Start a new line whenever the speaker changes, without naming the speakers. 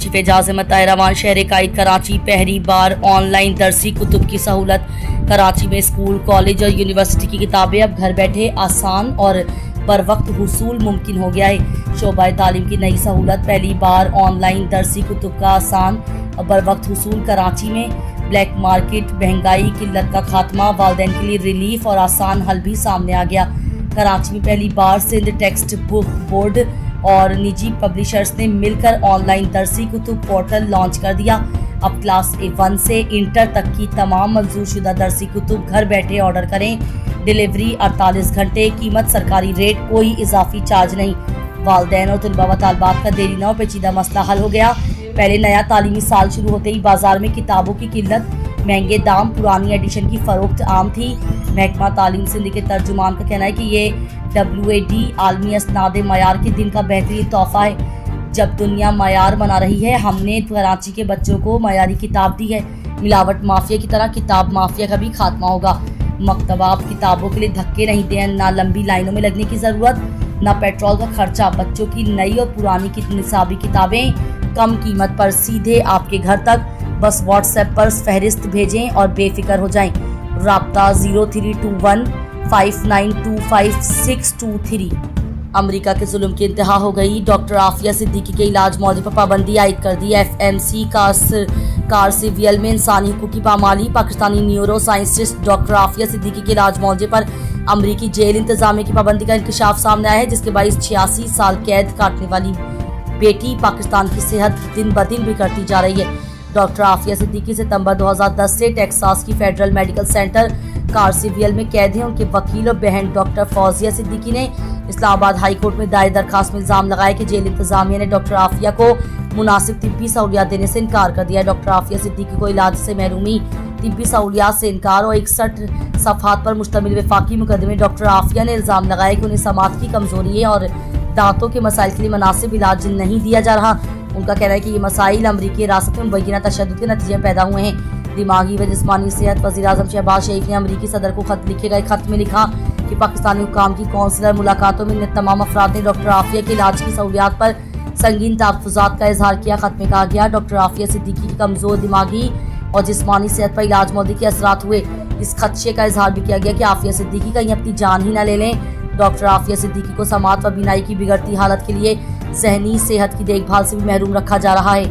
Chief Ejaz Ahmad ताहिरामान शहर कायद कराची पहली बार online दरसी Qutub की सहूलत। कराची में स्कूल, कॉलेज और यूनिवर्सिटी की किताबें अब घर बैठे आसान और बर वक्त हुसूल मुमकिन हो गया है। शोबा तालीम की नई सहूलत, पहली बार ऑनलाइन दरसी कुतुब का आसान और बर वक्त हुसूल। कराची में ब्लैक मार्केट, महंगाई, किल्लत का खात्मा, वालिदैन के लिए रिलीफ और आसान हल भी सामने आ गया। कराची में पहली बार सिंध टेक्स्ट बुक बोर्ड और निजी पब्लिशर्स ने मिलकर ऑनलाइन दरसी कुतुब पोर्टल लॉन्च कर दिया। अब क्लास A1 से इंटर तक की तमाम मंजूर शुदा दरसी कुतुब घर बैठे ऑर्डर करें। डिलीवरी 48 घंटे, कीमत सरकारी रेट, कोई इजाफी चार्ज नहीं। वालिदैन और तलबा व तालबात का देरी न और पेचीदा मसला हल हो गया। पहले नया तालीमी साल शुरू होते ही बाजार में किताबों की किल्लत, महंगे दाम, पुरानी एडिशन की फरोख्त आम थी। महकमा तालीम सिंध के तर्जुमान का कहना है कि ये WAD आलमी असनाद मयार के दिन का बेहतरीन तोहफा है। जब दुनिया मयार बना रही है, हमने कराची के बच्चों को मयारी किताब दी है। मिलावट माफिया की तरह किताब माफिया का भी खात्मा होगा। मकतबा अब किताबों के लिए धक्के नहीं दें, ना लंबी लाइनों में लगने की ज़रूरत, ना पेट्रोल का खर्चा। बच्चों की नई और पुरानी निसाबी किताबें कम कीमत पर सीधे आपके घर तक। बस व्हाट्सएप पर फहरिस्त भेजें और बेफिक्र हो जाएं। राब्ता 0321 5925 अमेरिका के जुल्म की इंतहा हो गई। डॉक्टर आफिया सिद्दीकी के इलाज मौजे पर पाबंदी आयद कर दी। FMC कारसिवियल में इंसानी हुकूक की पामाली। Pakistani neuro scientist doctor Aafia Siddiqui के इलाज मौजे पर अमरीकी जेल इंतजामिया की पाबंदी का इंकशाफ सामने आया है, जिसके बायस 86 साल कैद काटने वाली बेटी पाकिस्तान की सेहत दिन ब दिन बिगड़ती जा रही है। डॉक्टर आफिया सिद्दीकी सितंबर 2010 से टेक्सास की फेडरल मेडिकल सेंटर कारसिवियल में कैद हैं। उनके वकील और बहन डॉक्टर फौजिया सिद्दीकी ने इस्लामाबाद हाई कोर्ट में दायर दरखास्त में इल्जाम लगाया कि जेल इंतजामिया ने डॉक्टर आफिया को मुनासिब तिब्बी सहूलियात देने से इनकार कर दिया। डॉक्टर आफिया सिद्दीकी को इलाज से महरूमी, तिब्बी सहूलियात से इनकार और 61 सफ़हात पर मुश्तमिल वफाकी मुकदमे में डॉक्टर आफिया ने इल्जाम लगाया कि उन्हें समात की कमजोरी है और दांतों के मसाइल के लिए मुनासिब इलाज नहीं दिया जा रहा। उनका कहना है कि ये मसाइल अमरीकी हिरासत में मुबैना तशद्दुद के नतीजे में पैदा हुए हैं। दिमागी व जिस्मानी सेहत वज़ीर-ए-आज़म शहबाज शरीफ ने अमरीकी सदर को खत लिखे गए। खत में लिखा कि पाकिस्तानी हुकाम की कौंसलर मुलाकातों में तमाम अफराद ने डॉक्टर आफिया के इलाज की सहूलियात पर संगीन तहफ़्फ़ुज़ात का इजहार किया। खत में कहा गया डॉक्टर आफिया सिद्दीकी की कमज़ोर दिमागी और जिस्मानी सेहत पर इलाज मौदी के असरात हुए। इस खदशे का इजहार भी किया गया कि आफिया सिद्दीकी कहीं अपनी जान ही न ले लें। डॉक्टर आफिया सिद्दीकी को समात व बीनाई की बिगड़ती हालत के लिए ज़हनी सेहत की देखभाल से भी महरूम रखा जा रहा है।